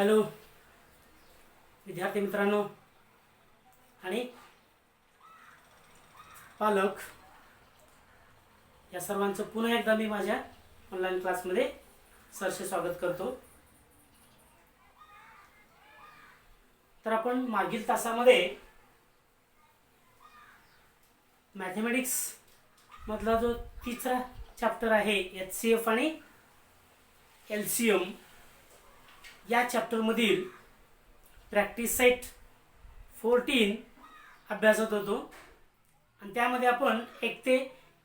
Hello विद्यार्थी मित्रांनो आणि पालक या सर्वांचं पुन्हा एकदा मी माझ्या ऑनलाईन क्लासमध्ये सरसे स्वागत करतो। तर आपण मागील तासामध्ये मॅथमॅटिक्स मधला जो तिसरा चॅप्टर आहे एचसीएफ आणि एलसीएम या चॅप्टर मधील प्रॅक्टिस सेट 14 अभ्यासत होतो आणि त्यामध्ये आपण 1 ते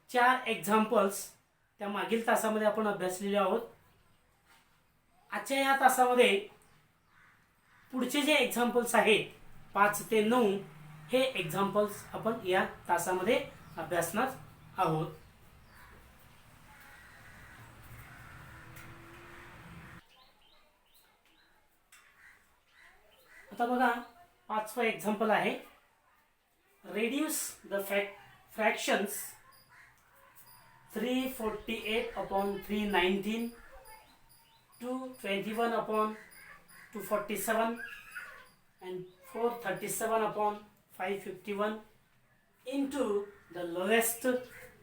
4 एक्झाम्पल्स त्या मागील तासामध्ये आपण अभ्यासलेले आहोत। आजच्या या तासामध्ये पुढचे जे एक्झाम्पल्स आहेत 5 ते 9 हे एक्झाम्पल्स आपण या तासामध्ये अभ्यासणार आहोत। आता बघा 5वा एक्झाम्पल आहे reduce the fractions 348 upon 319 to 21 upon 247 and 437 upon 551 into the lowest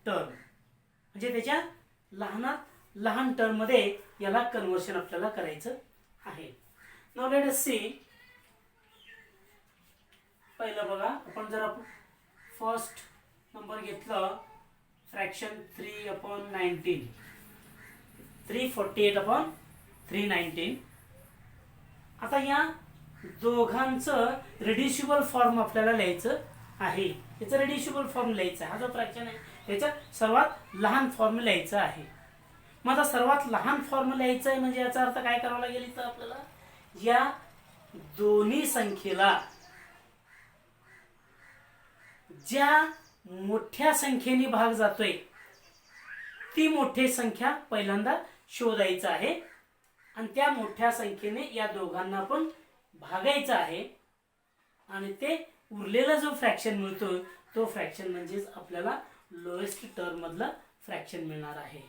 term। म्हणजे त्याच्या लहानात लहान टर्म मध्ये याला कन्वर्शन आपल्याला करायचं आहे। Now let us see. पहिलं बघा आपण जर फर्स्ट नंबर घेतलं फ्रॅक्शन 3 upon 19 348 upon 319। आता या दोघांचं रिड्युसिबल फॉर्म आपल्याला लिहायचं आहे। याचं रिड्युसिबल फॉर्म लिहायचा हा जो फ्रॅक्शन आहे याचा सर्वात लहान फॉर्म लिहायचा आहे। मग आता सर्वात लहान फॉर्म लिहायचा आहे म्हणजे याचा अर्थ काय करावा लागेल इथं आपल्याला या दोन्ही संख्येला ज्या मोठ्या संख्येने भाग जातोय ती मोठी संख्या पहिल्यांदा शोधायचं आहे आणि त्या मोठ्या संख्येने या दोघांना आपण भागायचं आहे आणि ते उरलेला जो फ्रॅक्शन मिळतो तो फ्रॅक्शन म्हणजे आपल्याला लोएस्ट टर्म मधला फ्रॅक्शन मिळणार आहे।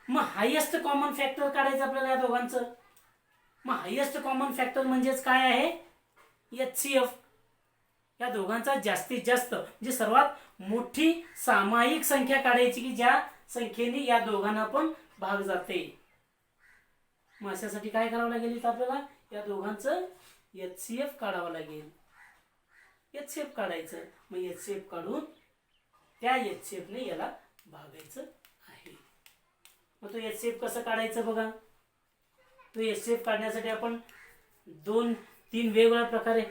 मग हायेस्ट कॉमन फॅक्टर काढायचं आपल्याला या दोघांचं। मग हायेस्ट कॉमन फॅक्टर म्हणजेच काय आहे एचसीएफ। या दोघांचा जास्तीत जास्त म्हणजे सर्वात मोठी सामायिक संख्या काढायची की ज्या संख्येने या दोघांना पण भाग जाते। मग अशासाठी काय करावं लागेल इथं आपल्याला या दोघांचं एचसीएफ काढावं लागेल। एचसीएफ काढायचं मग एचसीएफ काढून त्या एचसीएफ ने याला भागायचं आहे। मग तो एचसीएफ कसं काढायचं बघा। तो एचसीएफ काढण्यासाठी आपण 2-3 वेगवेगळ्या प्रकारे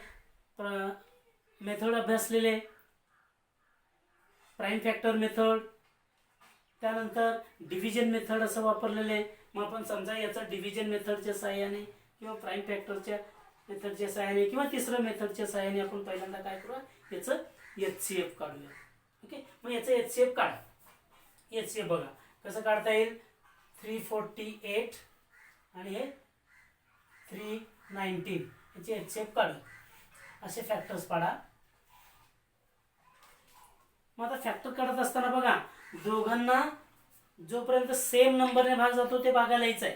मेथड अभ्यासलेले। प्राइम फॅक्टर मेथड त्यानंतर डिव्हिजन मेथड असं वापरलेले। मग आपण समजा याचा डिव्हिजन मेथडच्या सहाय्याने किंवा प्राइम फॅक्टरच्या मेथडच्या सहाय्याने किंवा तिसऱ्या मेथडच्या सहाय्याने आपण पहिल्यांदा काय करूया याचं एचसीएफ काढूया। ओके मग याचं एचसीएफ काढा। एचसीएफ बघा कसं काढता येईल 348 आणि हे 319 याचे एचसीएफ काढू। असे फॅक्टर्स पाडा। मग आता फॅक्टर काढत असताना बघा दोघांना जोपर्यंत सेम नंबरने भाग जातो ते भागायला यायचं आहे।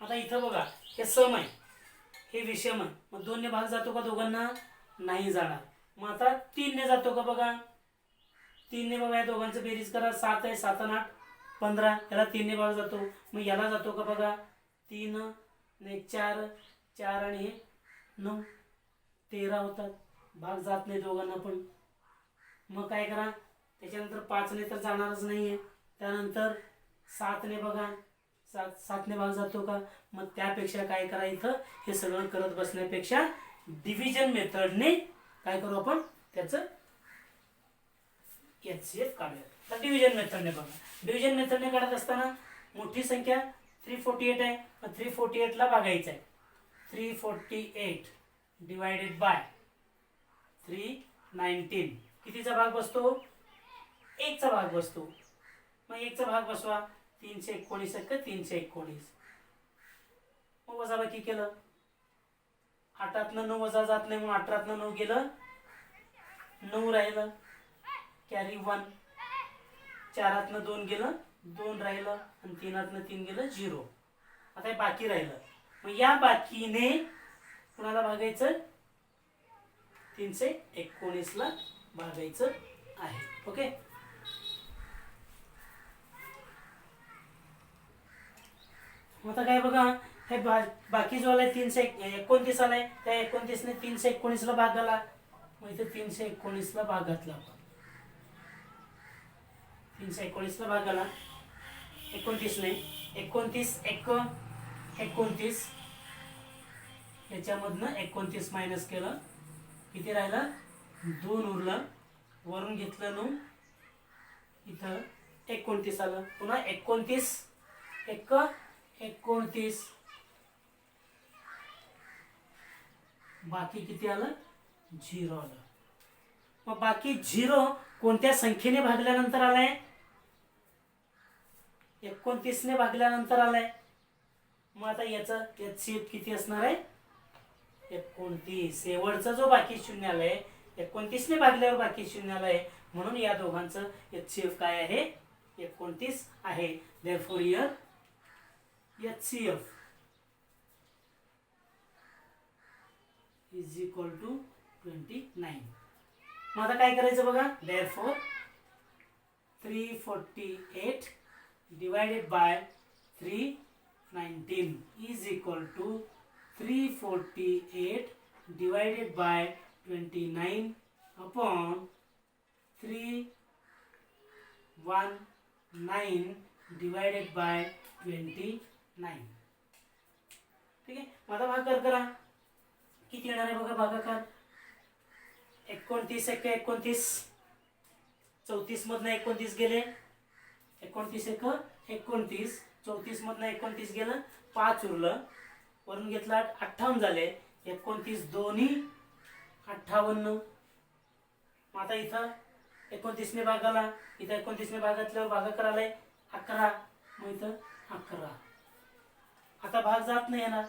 आता इथं बघा हे सम आहे हे विषम आहे मग 2 ने भाग जातो का दोघांना नाही जाणार। मग आता 3 ने जातो का बघा 3 ने बघा या दोघांचं बेरीज करा 7 आहे 7 आणि 8 15 याला 3 ने भाग जातो। मग याला जातो का बघा 3 ने 4 4 आणि हे 9 13 होतात भाग जात नाही दोघांना पण। मग काय करा त्याच्यानंतर 5 ने तर जाणारच नाहीये त्यानंतर 7 ने बघा 7 ने भाग जातो का मग त्यापेक्षा काय करा इथं हे सगळं करत बसण्यापेक्षा डिव्हिजन मेथडने काय करू आपण त्याचं एचसीएफ काढूया। तर डिव्हिजन मेथडने बघा डिव्हिजन मेथडने काढत असताना मोठी संख्या 348 आहे मग 348 ला भागायचं आहे। 348 डिवायडेड बाय 319 कितीचा भाग बसतो 1 चा भाग बसतो। मग 1 चा भाग बसवा 319 का 319 मग वजाबाकी केलं 8तनं 9 वजा जात नाही मग 18तनं 9 गेलं 9 राहिलं कॅरी 1 4तनं 2 गेलं 2 राहिलं आणि 3तनं 3 गेलं 0। आता हे बाकी राहिलं मग या बाकीने कुणाला भागायचं 319 ला भागायचं आहे. ओके. आता काय बघा, हे बाकी जो आलाय 329 आलाय, त्या 29ने 319 ला भाग घाला. मग इथे 319 ला भाग घातला आपण. 319 ला भाग घाला 29ने. 29 1 29, याच्यामधनं 29 मायनस केलं, किती राहिलं 2 उरलं. वरून घेतलं 9, इथं 29 आलं. पुन्हा 29 1 29, बाकी किती आलं 0 आलं. मग बाकी 0 कोणत्या संख्येने भागल्यानंतर आलाय 29 ने भागल्यानंतर आलाय. मग आता याचा HCF किती असणार आहे 29. शेवटचा जो बाकी शून्य आलाय 29 ने भागल्यावर बाकी शून्य आलाय, म्हणून या दोघांचं HCF काय आहे 29 आहे. Therefore here HCF is equal to 29. मग आता काय करायचं बघा, therefore 348 divided by 319 is equal to 348 divided by 29 upon 319 divided by 29. ठीक आहे. माझा भागाकार करा, किती येणार आहे बघा भागाकार. 29 1 29, 34 मधनं 29 गेले, 29 1 29, 34 मधनं 29 गेलं, 5 उरलं. वरून घेतला 58 झाले, 29 दोन्ही 58. मग आता इथं 29 ने भागाला, इथं 29 ने भागातल्यावर भागाकार आलाय 11. मग इथं 11. आता भाग जात नाही येणार.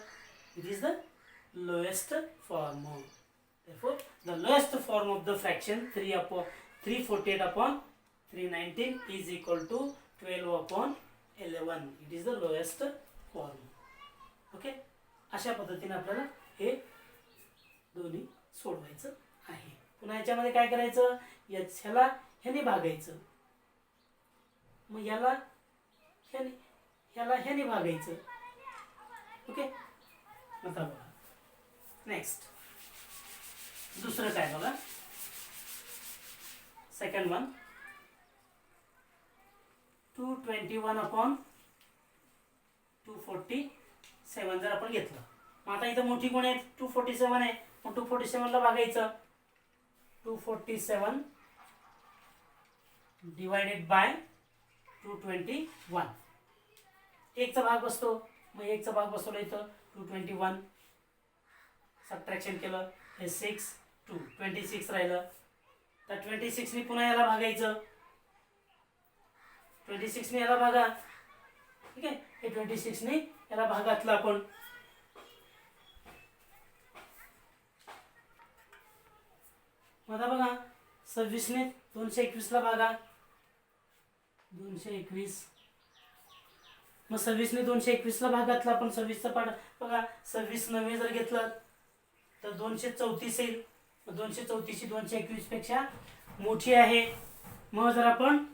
It is the lowest form. Therefore, the lowest form of the fraction 348 upon 319 is equal to 12 upon 11. It is the lowest form. Okay. अशा पद्धतीने आपल्याला हे दोन्ही सोडवायचं आहे. पुन्हा याच्यामध्ये काय करायचं, ह्याला ह्याने भागायचं, मग याला ह्याने भागायचं. ओके. आता बघा नेक्स्ट दुसरं काय बघा, सेकंड वन 221 अपॉन 247 जर आपण घेतलं. मग आता इथं मोठी कोण आहे 247 आहे, मग 247 ला भागायचं. 247 डिवायडेड बाय 221, एकचा भाग बसतो. मग एकचा भाग बसवला इथं 221, सबट्रॅक्शन केलं, हे 6 2 26 राहिलं. तर 26 ने पुन्हा याला भागायचं. 26 ने याला भागा. ठीक आहे. हे 26 ने याला भागातलं आपण. आता बघा 26 ने 221 ला भागा. 221. मग 26 ने 221 ला भागातलं आपण. 26 चा पाठ बघा, 26 नव्हे जर घेतलं तर 234 येईल. 234 ही 221 पेक्षा मोठी आहे. मग जर आपण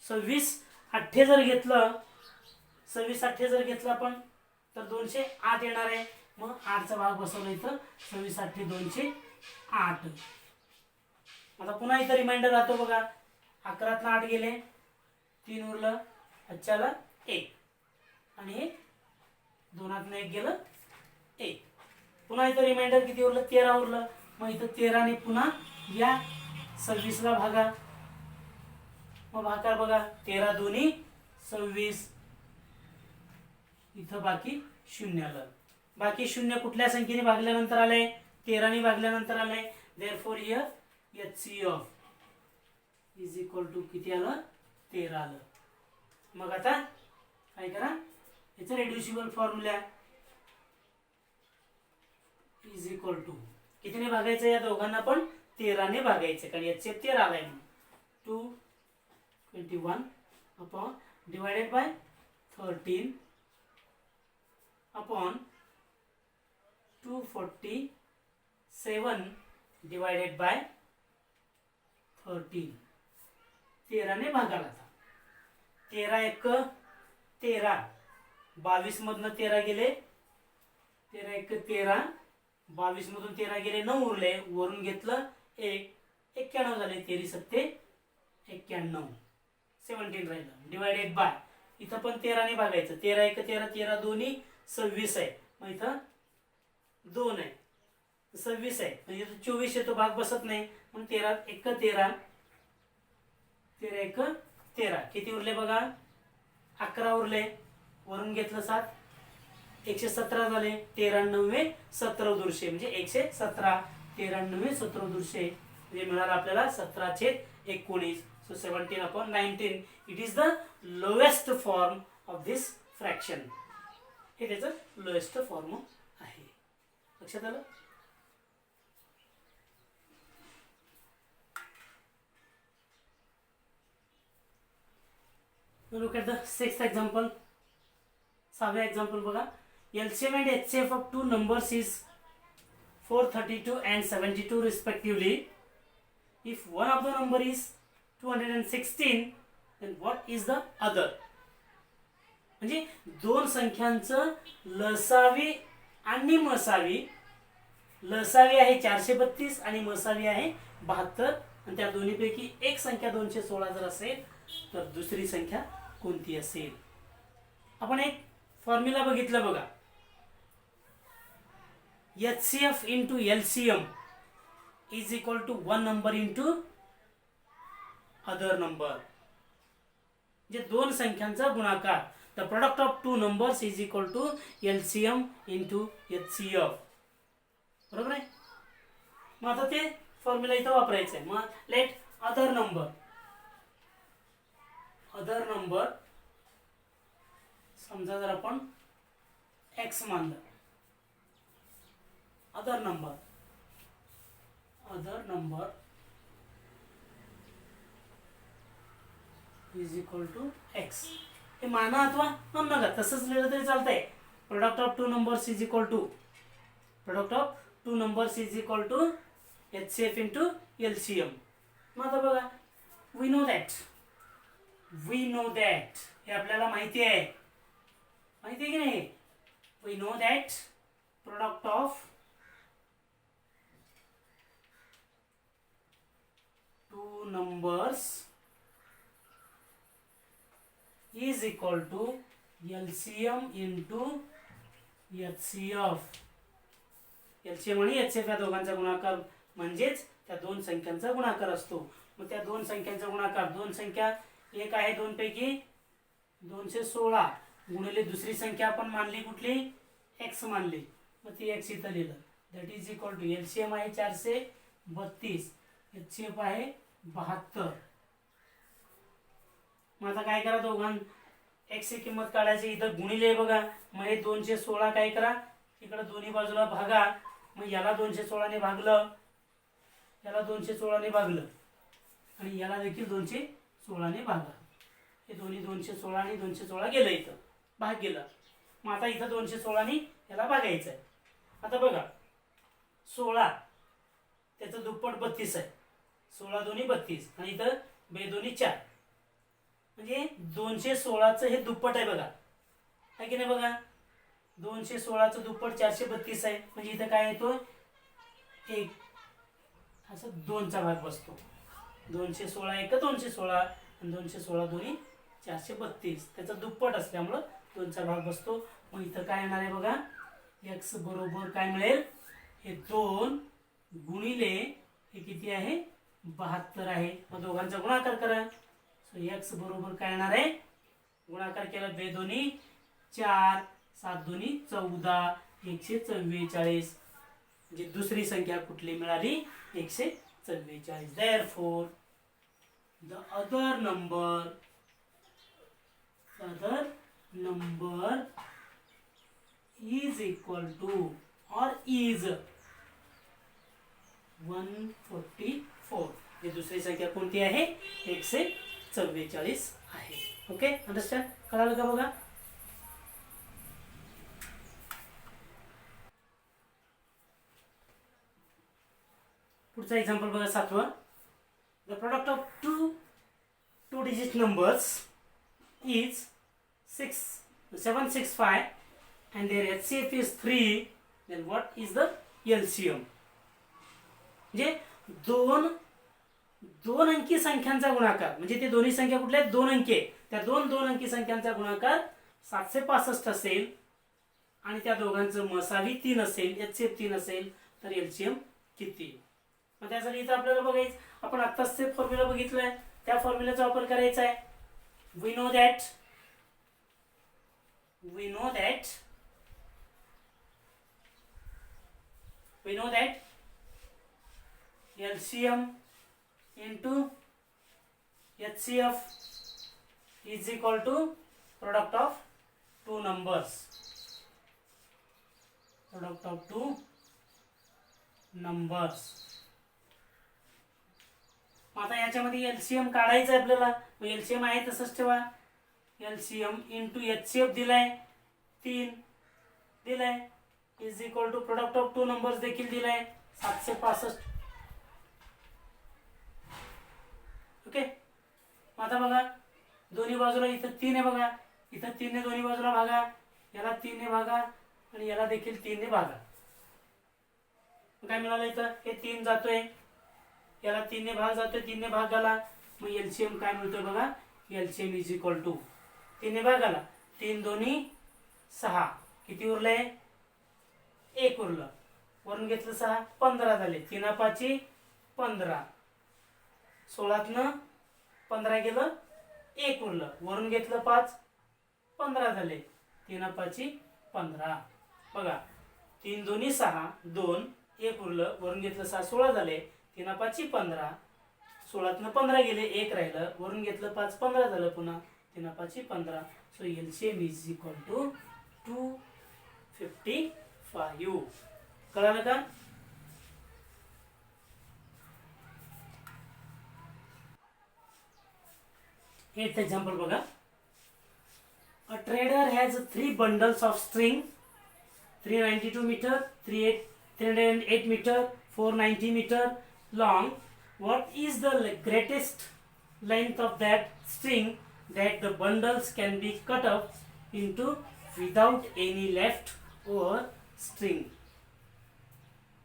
26 8 जर घेतलं, 26 8 जर घेतलं आपण तर 208 येणार आहे. मग 8 चा भाग बसवला इथं. 26 8 208. आता पुन्हा इथं रिमाइंडर राहतो बघा, 11 8 गेले, 3 उरलं, अच्छाला 1 आणि हे 2 1 गेलं 1. पुन्हा इथं रिमाइंडर किती उरलं 13 उरलं. मग इथं 13 ने पुन्हा या 26 ला भागा. मग भागाकार बघा, 13 दोन्ही 26. इथं बाकी 0 आलं. बाकी 0 कुठल्या संख्येने भागल्यानंतर आलंय 13 ने भागल्यानंतर आलंय. Therefore here HCF is equal to किती आलं 13 आलं. मग आता काय करा, याचं reducible formula is equal to कितीने भागायचं, या दोघांना पण 13 ने भागायचं, कारण HCF 13 आलाय म्हणून. 221 upon divided by 13 upon 247 divided by 13. 13 ने भागाला था. 13 एक 13, 22 मधनं 13 गेले, 13 एक 13, 22 मधून 13 गेले, 9 उरले, वरून घेतलं 1, 91 झाले. 13 सत्ते 91, 17 राहिलं. डिवायडेड बाय, इथं पण 13 ने भागायचं. 13 एक 13, 13 दोन्ही 26 आहे. मग इथं 2 आहे, 26 आहे. म्हणजे 24 आहे, तो भाग बसत नाही. मग 13 एक 13, 13 एक 13, किती उरले बघा, 11 उरले, वरून घेतलं 7, 117 झाले. 13 9 17 दुरशे म्हणजे 117. 13 9 17 दुरशे म्हणजे मिळालं आपल्याला 17/19. So 17/19 it is the lowest form of this fraction. हे त्याचं लोएस्ट फॉर्म आहे. लक्षात आलं? Look at the sixth example. 6th example बघा. LCM and HCF of two numbers is 432 and 72 respectively. If one of the number is 216, then what is the other? म्हणजे दोन संख्यांचं लसावी आणि मसावी. लसावी आहे 432 आणि मसावी आहे 72. आणि त्या दोन्हीपैकी एक संख्या 216 जर असेल तर दुसरी संख्या कोणती असेल? आपण एक फॉर्म्युला बघितलं बघा. HCF into LCM is equal to one number into other number. जे दोन संख्यांचा गुणाकार, the product of two numbers is equal to LCM into HCF. बरोबर आहे? मग आता ते फॉर्म्युला इथं वापरायचं आहे. मग let other number, other number समजा जर आपण x मानलं, other number is equal to x. हे माना अथवा म्हणू नका, तसंच लिहिलं तरी चालतंय. Product of two numbers is equal to HCF into LCM. मग आता बघा, वी नो दॅट हे आपल्याला माहिती आहे की नाही? We know that product of two numbers is equal to LCM into HCF. LCM आणि HCF या दोघांचा गुणाकार म्हणजेच त्या दोन संख्यांचा गुणाकार असतो. मग त्या दोन संख्यांचा गुणाकार, दोन संख्या एक आहे दोन पैकी 216 गुणिले दुसरी संख्या आपण मानली कुठली, x मानली. मग ती x इथं लिहिलं. That is equal to LCM आहे 432, HCF आहे 72. मग आता काय करा, दोघां x ची किंमत काढायची. इथं गुणिले बघा. मग हे 216 काय करा, इकडे दोन्ही बाजूला भागा. मग याला 216 ने भागलं, याला 216 ने भागलं आणि याला देखील 216 ने भागलं. हे दोन्ही 216 आणि 216 गेलं, इथं भाग गेला. मग आता इथं 216 ने याला भागायचं आहे. आता बघा 16 त्याचं दुप्पट 32 आहे. 16 दोन्ही 32 आणि इथं 2 दोन्ही 4 म्हणजे 216चं हे दुप्पट आहे बघा, आहे की नाही? बघा 216चं दुप्पट 432 आहे. म्हणजे इथं काय येतो, एक असं 2चा भाग बसतो. 216 एक 216 आणि 216 दोन्ही 432, त्याचा दुप्पट असल्यामुळं 2चा भाग बसतो. मग इथं काय येणार आहे बघा, x बरोबर काय मिळेल, हे 2 गुणिले हे किती आहे 72 आहे. मग दोघांचा गुणाकार करा. सो x बरोबर काय येणार आहे, गुणाकार केला 2 दोन्ही 4, 7 दोन्ही 14, 144. म्हणजे दुसरी संख्या कुठली मिळाली, 144. Therefore the other number is equal to or is 144. ही दुसरी संख्या कोणती आहे, 144 आहे. Okay, understand? कळालं का बघा? पुढचा एक्झाम्पल बघा 7वा. The product of two digit numbers is 765 and their HCF is 3, then what is the LCM? म्हणजे दोन अंकी संख्यांचा गुणाकार, म्हणजे ते दोन्ही संख्या कुठल्या आहेत? 2 अंकी. त्या दोन अंकी संख्यांचा गुणाकार 765 असेल आणि त्या दोघांचं मसावी 3 असेल, HCF 3 असेल, तर LCM किती? मग त्यासाठी इथं आपल्याला बघायचं, आपण आत्ताच ते फॉर्म्युला बघितलाय, त्या फॉर्म्युल्याचा वापर करायचा आहे. We know that LCM into HCF is equal to product of two numbers. आता याच्यामध्ये एलसीएम काढायचं आहे आपल्याला. एलसीएम आहे तसंच ठेवा. एलसीएम इंटू HCF दिलाय 3 दिलाय is equal to product of two numbers देखील दिलाय 765. ओके. आता बघा दोन्ही बाजूला इथं 3 आहे बघा, इथं 3 ने दोन्ही बाजूला भागा, याला 3 ने भागा आणि याला देखील 3 ने भागा. काय मिळालं इथं? हे 3 जातोय, याला 3 ने भाग जातोय, 3 ने भाग आला. मग एलसीएम काय मिळतोय बघा, एलसीएम इज इक्वल टू 3 ने भाग आला, 3 दोन्ही 6, किती उरले? 1 उरलं. वरून घेतलं 6, 15 झाले. 3 5 15, 16तनं 15 गेलं, 1 उरलं. वरून घेतलं 5, 15 झाले. 3 5 15. बघा 3 दोन्ही 6, 2 1 उरलं. वरून घेतलं 6, 16 झाले. 3 5 15, 16तनं 15 गेले, 1 राहिलं. वरून घेतलं 5, 15 झालं. पुन्हा 3 5 15. So LCM is equal to 255. कळालं का? Eighth example बघा. A trader has 3 bundles of string, 392 meter, 308 meter, 490 meter long. What is the greatest length of that string that the bundles can be cut up into without any left over string?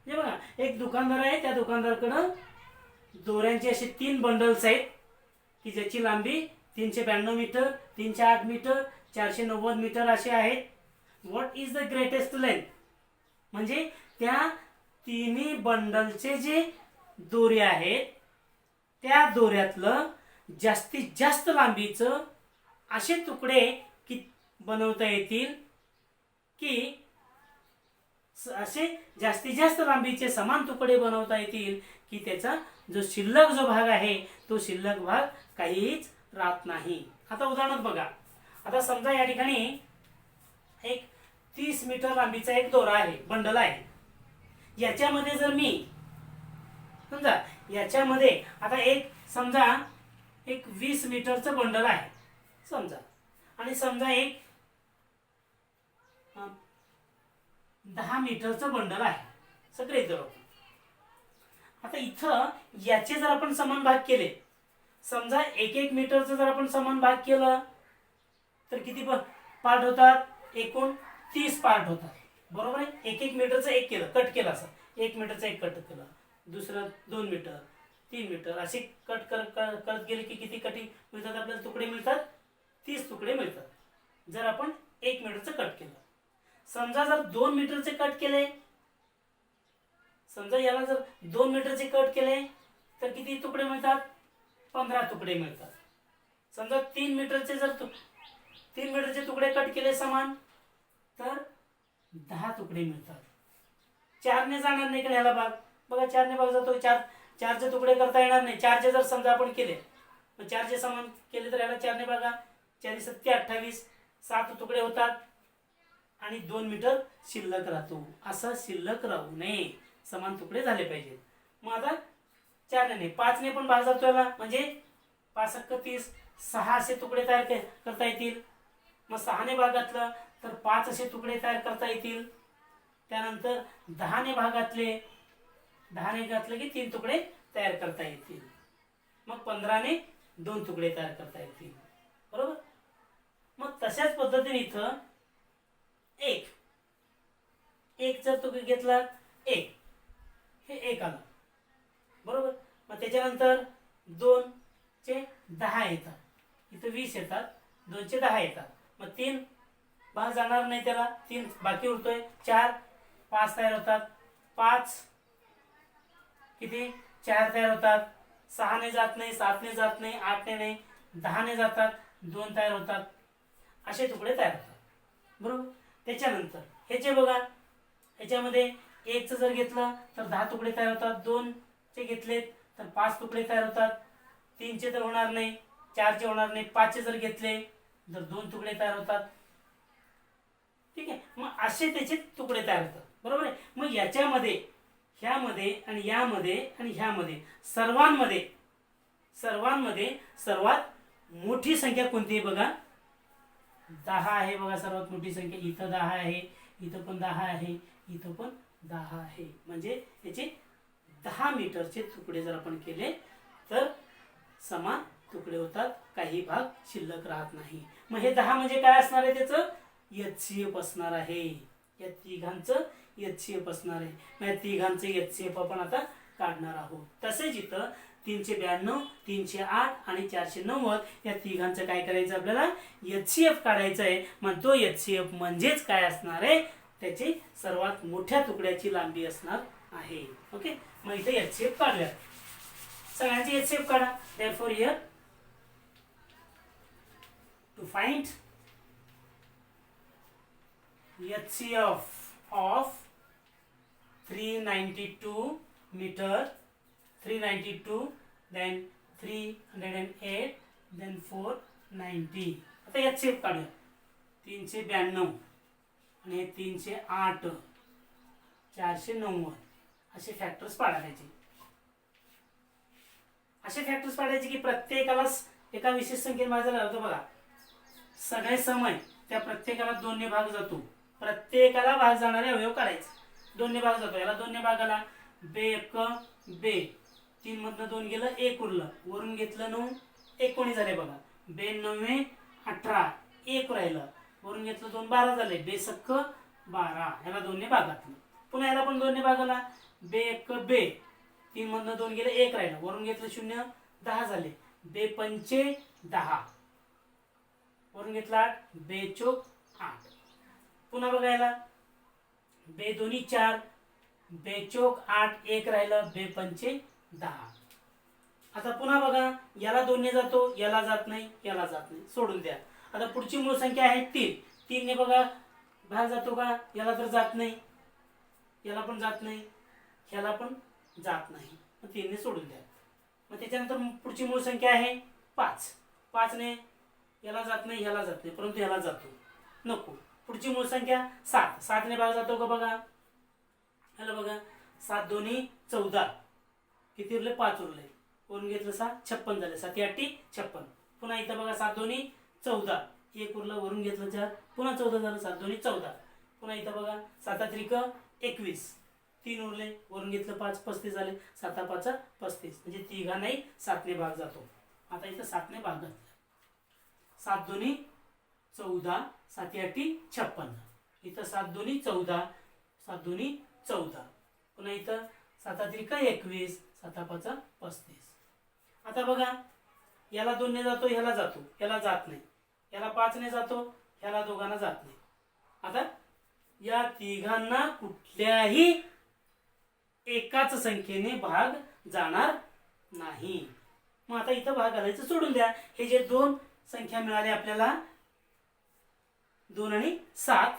हे बघा, एक दुकानदार आहे, त्या दुकानदाराकडं दोऱ्यांचे असे 3 bundles आहेत की ज्याची लांबी 392 मीटर, 308 मीटर, 490 मीटर असे आहेत. What is the greatest length? म्हणजे त्या तिन्ही बंडलचे जे दोरे आहेत त्या दोऱ्यातलं जास्तीत जास्त लांबीचं असे तुकडे की बनवता येतील की असे जास्तीत जास्त लांबीचे समान तुकडे बनवता येतील की त्याचा जो शिल्लक जो भाग आहे तो शिल्लक भाग काहीच राहत नाही. आता उदाहरण बघा. आता समजा या ठिकाणी एक 30 मीटर लांबीचा एक दोरा आहे, बंडल आहे. याच्यामध्ये जर मी समजा याच्यामध्ये आता एक समजा एक 20 मीटरचं बंडल आहे समजा, आणि समजा एक 10 मीटरचं बंडल आहे, सगळे धरू. आता इथं याचे जर आपण समान भाग केले, समजा 1-1 मीटरचं जर आपण समान भाग केलं तर किती पार्ट होतात? एकूण 30 पार्ट होतात. बरोबर आहे. 1-1 मीटरचं एक केलं, कट केलं, असं 1 मीटरचं एक कट केलं, दुसरं 2 मीटर, 3 मीटर असे कट करत गेले की किती कटिंग मिळतात आपल्याला? तुकडे मिळतात, 30 तुकडे मिळतात जर आपण 1 मीटरचं कट केलं. समजा जर 2 मीटरचे कट केले, समजा याला जर 2 मीटरचे कट केले तर किती तुकडे मिळतात? 15 तुकडे मिळतात. समजा 3 मीटरचे जर 3 मीटरचे तुकडे कट केले समान तर 10 तुकडे मिळतात. 4 ने जाणार नाही ह्याला भाग. बघा 4 ने भाग जातो, 4चे तुकडे करता येणार नाही. 4चे जर समजा आपण केले, मग 4चे समान केले तर याला 4 ने भागा. 4 7 28, 7 तुकडे होतात आणि 2 मीटर शिल्लक राहतो. असं शिल्लक राहू नये, समान तुकडे झाले पाहिजेत. मग आता 4 ने 5 ने पण भाग जातो याला, म्हणजे 5 × 30, 6 असे तुकडे तयार करता येतील. मग 6 ने भाग घातलं तर 5 असे तुकडे तयार करता येतील. त्यानंतर 10 ने भाग घातले 10 ने घातलं की 3 तुकडे तयार करता येतील. मग 15 ने 2 तुकडे तयार करता येतील. बरोबर. मग तशाच पद्धतीने इथं एक जर तुम्ही घेतला एक, हे एक आलं. बरोबर. मग त्याच्यानंतर 2 चे 10 येतात, इथं 20 येतात, 2 चे 10 येतात. मग 3 भाग जाणार नाही त्याला, 3 बाकी उरतोय. 4 5 तयार होतात, 5 किती 4 तयार होतात. 6 ने जात नाही, 7 ने जात नाही, 8 ने नाही, 10 ने जातात, 2 तयार होतात. असे तुकडे तयार होतात. बरोबर. त्याच्यानंतर ह्याचे बघा, ह्याच्यामध्ये 1 जर घेतलं तर 10 तुकडे तयार होतात. 2 चे घेतलेत तर 5 तुकडे तयार होतात. 3 चे तर होणार नाही, 4 चे होणार नाही. 5 चे जर घेतले तर 2 तुकडे तयार होतात. ठीक आहे. मग असे त्याचे तुकडे तयार होतात. बरोबर आहे. मग याच्यामध्ये ह्यामध्ये आणि यामध्ये आणि ह्यामध्ये सर्वांमध्ये सर्वात मोठी संख्या कोणती आहे बघा, 10 आहे. बघा सर्वात मोठी संख्या इथं 10 आहे, इथं पण 10 आहे, इथं पण 10 आहे. म्हणजे याचे 10 मीटरचे तुकडे जर आपण केले तर समान तुकडे होतात, काही भाग शिल्लक राहत नाही. मग हे 10 म्हणजे काय असणार आहे, त्याचं HCF असणार आहे. या तिघांचं HCF असणार आहे. मग या तिघांचं HCF आपण आता काढणार आहोत. तसेच इथं 392, 308 आणि 490 या तिघांचं काय करायचं आपल्याला, HCF काढायचं आहे. मग तो HCF म्हणजेच काय असणार आहे, त्याची सर्वात मोठ्या तुकड्याची लांबी असणार आहे. ओके. मग इथे HCF काढूया. सगळ्यांची HCF काढा. therefore here to find HCF of 392 meter, 392, then 308, then 490. आता HCF काढूया. 392 आणि 308, 490 असे फॅक्टर्स पाडायचे. असे फॅक्टर्स पाडायचे की प्रत्येकाला एका विशेष संख्येने भागायला लावतो. बघा सगळे समय त्या प्रत्येकाला 2 ने भाग जातो. प्रत्येकाला भाग जाणारे अवयव काढायचे. 2 ने भाग जातो. याला 2 ने भाग आला, बे 1 बे, 3 मधनं 2 गेलं, 1 उरलं, वरून घेतलं 9, 1 कोणी झाले बघा, बे 9 18, 1 राहिलं, वरून घेतलं 2 12 झाले, बे 6 12. ह्याला 2 ने भाग घातलं. पुन्हा याला पण 2 ने भाग आला, बे 1 बे, 3 मधनं 2 गेले, 1 राहिलं, वरून घेतलं 0 10 झाले, बे 5 10, वरून घेतला 8, बे 4 8. पुन्हा बघायला बे 2 4, बे 4 8, 1 राहिलं, बे 5 10. आता पुन्हा बघा, याला 2 ने जातो, याला जात नाही, याला जात नाही, सोडून द्या. आता पुढची मूळ संख्या आहे 3. 3 ने बघा भाग जातो का, याला तर जात नाही, याला पण जात नाही, ह्याला पण जात नाही, मग 3 ने सोडून द्या. मग त्याच्यानंतर पुढची मूळ संख्या आहे 5. 5 ने याला जात नाही, ह्याला जात नाही, परंतु ह्याला जातो, नको. पुढची मूळ संख्या 7. 7 ने भाग जातो का बघा, ह्याला बघा 7 2 14, किती उरले 5 उरले, वरून घेतलं 7 56 झाले, 7 8 56. पुन्हा इथं बघा 7 2 14, 1 उरलं, वरून घेतलं 4, पुन्हा 14 झालं, 7 2 14. पुन्हा इथं बघा 7 3 21, 3 उरले, वरून घेतलं 5 35 झाले, 7 5 35. म्हणजे तिघांनाही 7 ने भाग जातो. आता इथं 7 ने भाग घातला, 7 2 14, 7 8 56. इथं 7 2 14, 7 2 14. पुन्हा इथं 7 3 21, 7 5 35. आता बघा याला 2 ने जातो, ह्याला जातो, ह्याला जात नाही, याला 5 ने जातो, ह्याला दोघांना जात नाही. आता या तिघांना कुठल्याही एकाच संख्येने भाग जाणार नाही. मग आता इथं भाग घालायचं सोडून द्या. हे जे 2 संख्या मिळाले आपल्याला, 2 आणि 7,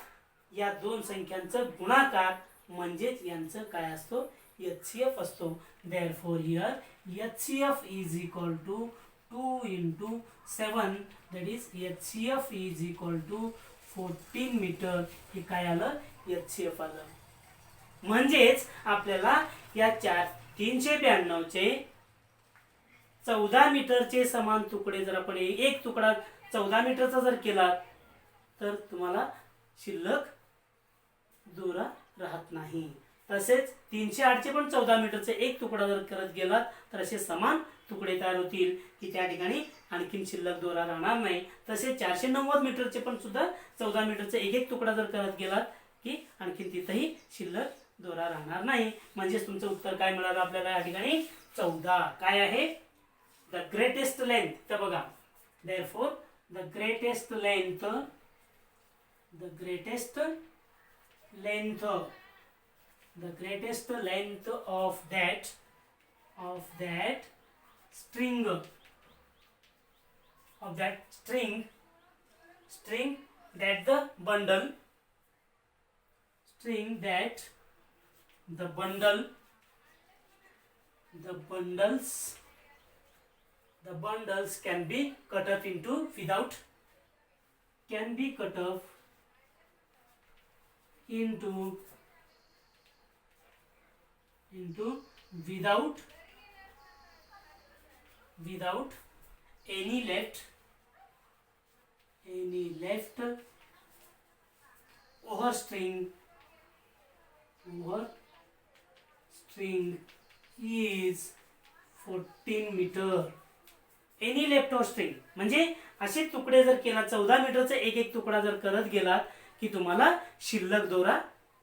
या 2 संख्यांचं गुणाकार म्हणजेच यांचं काय असतो, HCF असतो. therefore here HCF is equal to 2 into 7, that is HCF is equal to 14 metre. हे काय आलं, HCF आलं. म्हणजेच आपल्याला या 392 चे 14 मीटरचे समान तुकडे जर आपण एक तुकडा 14 मीटरचा जर केला तर तुम्हाला शिल्लक दोरा राहत नाही. तसेच 308चे पण 14 मीटरचे एक तुकडा जर करत गेलात तर असे समान तुकडे तयार होतील की त्या ठिकाणी आणखीन शिल्लक दोरा राहणार नाही. तसेच 490 मीटरचे पण सुद्धा 14 मीटरचे एक एक तुकडा जर करत गेलात की आणखीन तिथेही शिल्लक दोरा राहणार नाही. म्हणजेच तुमचं उत्तर काय मिळालं आपल्याला या ठिकाणी 14. काय आहे? The greatest length. तर बघा, therefore the greatest length of that string that the bundles can be cut up into without any left over string is 14 metre. Any left over string म्हणजे असे तुकडे जर केला 14 मीटरचा एक एक तुकडा जर करत गेलात की तुम्हाला शिल्लक दोरा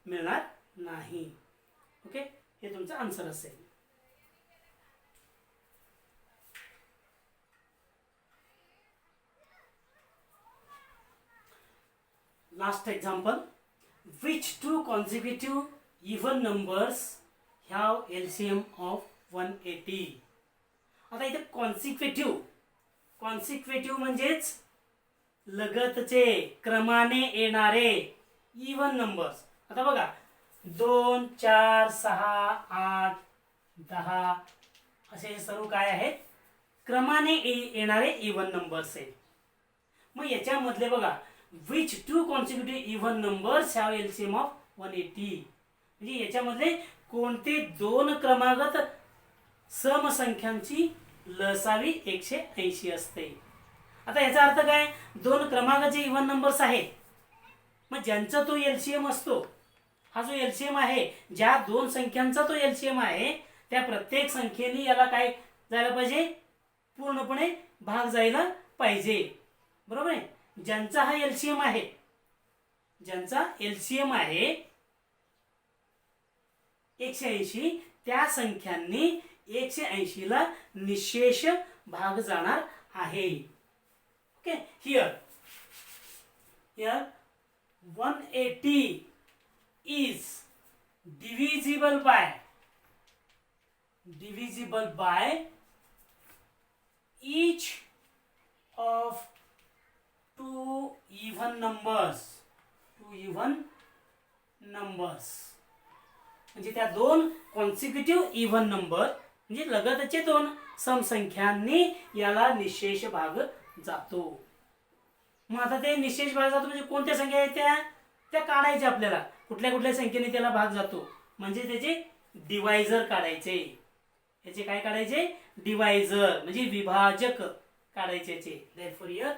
मिळणार नाही. ओके, हे तुमचं आन्सर असेल. Last example, which two consecutive even numbers have LCM of 180? आता इथे कॉन्सिक्वेटिव्ह म्हणजेच लगतचे क्रमाने येणारे इवन नंबर्स. आता बघा 2, 4, 6, 8, 10 असे सर्व काय आहेत? क्रमाने येणारे इवन नंबर्स आहेत. मग याच्यामधले बघा which two consecutive even numbers have LCM of 180? म्हणजे याच्यामधले कोणते दोन क्रमागत समसंख्यांची लसावी 180 असते. आता याचा अर्थ काय? दोन क्रमांकाचे इवन नंबर्स आहेत, मग ज्यांचा तो एलसीएम असतो, हा जो एलसीएम आहे, ज्या दोन संख्यांचा तो एलसीएम आहे त्या प्रत्येक संख्येने याला काय जायला पाहिजे? पूर्णपणे भाग जायला पाहिजे. बरोबर आहे? ज्यांचा हा एलसीएम आहे, ज्यांचा एलसीएम आहे 180, त्या संख्यांनी 180 ला निशेष भाग जाणार आहे. Okay, here 180 is divisible by each of two even numbers. म्हणजे त्या दोन कॉन्सिक्युटिव्ह इव्हन नंबर म्हणजे लगतचे दोन समसंख्यांनी याला निशेष भाग जातो. मग आता ते निशेष भाग जातो म्हणजे कोणत्या संख्या आहेत त्या काढायच्या आपल्याला. कुठल्या कुठल्या संख्येने त्याला भाग जातो म्हणजे त्याचे डिवायझर काढायचे. याचे काय काढायचे? डिवायझर म्हणजे विभाजक काढायचे. Therefore here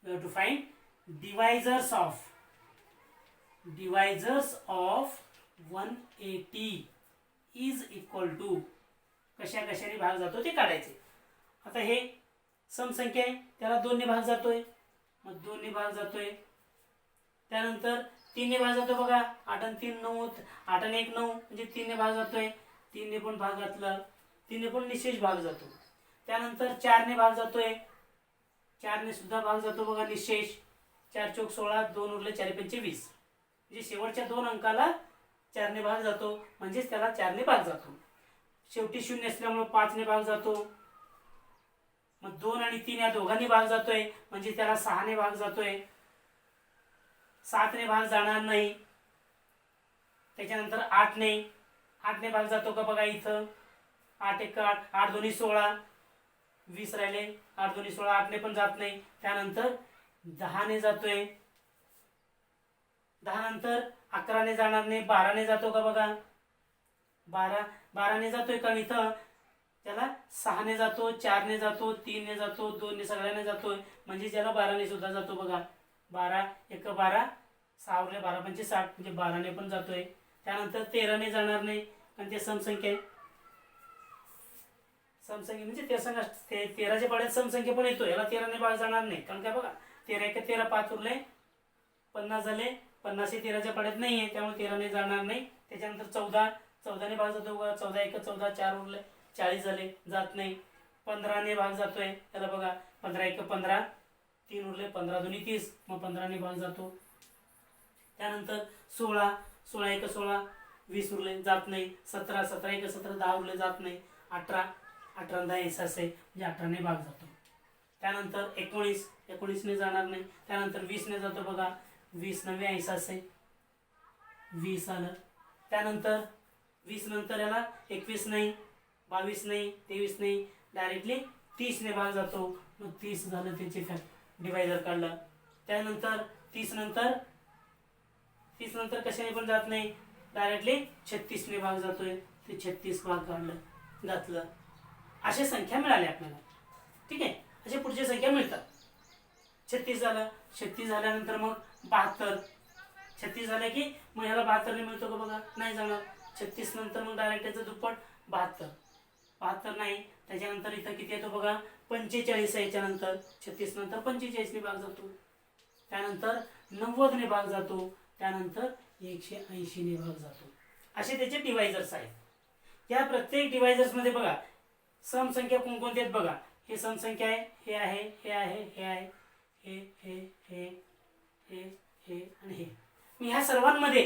we have to find divisors of 180 is equal to कशाने भाग जातो ते काढायचे. आता हे समसंख्या आहे, त्याला 2 ने भाग जातोय, मग 2 ने भाग जातोय. त्यानंतर 3 ने भाग जातो. बघा 8 आणि 3 9, 8 आणि 1 9 म्हणजे 3 ने भाग जातोय. 3 ने पण भाग घातला, 3 ने पण निशेष भाग जातो. त्यानंतर 4 ने भाग जातोय, 4 ने सुद्धा भाग जातो. बघा निशेष 4 चौक 16, 2 उरले 4 पंचे 20 म्हणजे शेवटच्या 2 अंकाला 4 ने भाग जातो म्हणजेच त्याला 4 ने भाग जातो. शेवटी 0 असल्यामुळे 5 ने भाग जातो. मग 2 आणि 3 या दोघांनी भाग जातोय म्हणजे त्याला 6 ने भाग जातोय. 7 ने भाग जाणार नाही. त्याच्यानंतर 8 ने भाग जातो का? बघा इथं 8 1 8, 8 2 16, 20 राहिले. 8 2 16, 8 ने पण जात नाही. त्यानंतर 10 ने जातोय. 10 नंतर 11 ने जाणार नाही. 12 ने जातो का? बघा 12 ने जातोय कारण इथं त्याला 6 ने जातो, 4 ने जातो, 3 ने जातो, 2 ने सगळ्यांना जातोय म्हणजे ज्याला 12 ने सुद्धा जातो. बघा 12 1 12, 6 उरले 12 पंचे 60 म्हणजे 12 ने पण जातोय. त्यानंतर 13 जाणार नाही कारण ते समसंख्या आहे. समसंख्या म्हणजे 13च्या पाड्यात समसंख्या पण येतो, याला 13 भाग जाणार नाही कारण काय बघा 13 1 13 5 उरले 50 झाले. 50 हे 13च्या पाड्यात नाही आहे त्यामुळे 13 जाणार नाही. त्याच्यानंतर 14 भाग जातो बघा. 14 1 14 4 उरले 40 झाले जात नाही. 15 भाग जातोय त्याला बघा. 15 1 15 3 उरले 15 2 30 मग 15 भाग जातो. त्यानंतर 16 1 16 20 उरले जात नाही. 17 1 17 10 उरले जात नाही. 18 10 एसास आहे म्हणजे 18 भाग जातो. त्यानंतर 19 जाणार नाही. त्यानंतर 20 जातो बघा. 20 9 एसास आहे 20 आलं. त्यानंतर 20 नंतर याला 21 नाही 22 नाही 23 नाही डायरेक्टली 30 भाग जातो. मग 30 झालं त्याचे डिवायझर काढलं. त्यानंतर 30 नंतर कशाने पण जात नाही डायरेक्टली 36 भाग जातोय. ते 36 भाग काढलं घातलं. अशा संख्या मिळाल्या आपल्याला. ठीक आहे, अशा पुढच्या संख्या मिळतात. 36 झालं. 36 झाल्यानंतर मग 72. 36 झालं की मग ह्याला 72 ने मिळतो का बघा नाही जाणार. 36 नंतर मग डायरेक्ट त्याचं दुप्पट 72 नाही. त्याच्यानंतर इथं किती येतो बघा 45 आहे. याच्यानंतर 36 नंतर 45 भाग जातो. त्यानंतर 90 भाग जातो. त्यानंतर 180 भाग जातो. असे त्याचे डिवायझर्स आहेत. या प्रत्येक डिवायझर्स मध्ये बघा समसंख्या कोणकोणत्या आहेत बघा. हे समसंख्या आहे, हे आहे, हे आहे, हे आहे, हे हे हे हे हे आणि हे. मी ह्या सर्वांमध्ये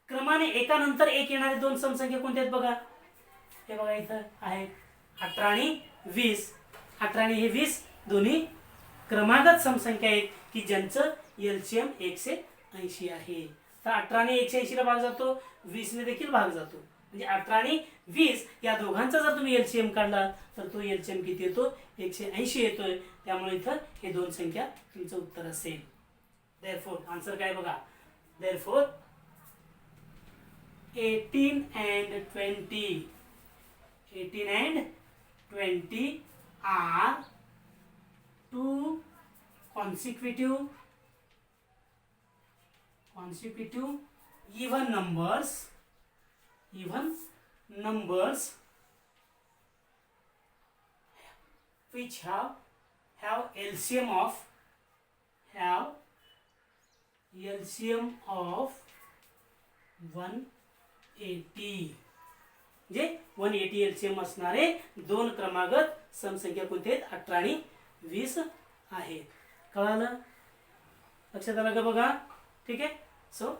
क्रमाने एकानंतर एक येणारे दोन समसंख्या कोणत्या आहेत बघा. हे बघा इथं आहेत 18 आणि 20. 18 आणि हे 20 दोन्ही क्रमागत समसंख्या आहेत की ज्यांचं एलसीएम 180 आहे. तर 18 आणि 180 ला भाग जातो. 20 ने देखील भाग जातो. म्हणजे 18 आणि 20 या दोघांचा जर तुम्ही एलसीएम काढला तर तो एलसीएम किती येतो 180 येतोय. त्यामुळे इथं हे दोन संख्या तुमचं उत्तर असेल. देअरफॉर आन्सर काय बघा. Therefore 18 and 20 are two consecutive even numbers which have LCM of 180. म्हणजे 180 एलसीएम असणारे दोन क्रमागत समसंख्या कोणते आहेत 18 आणि 20 आहेत. कळालं, लक्षात आलं का बघा. ठीक आहे. सो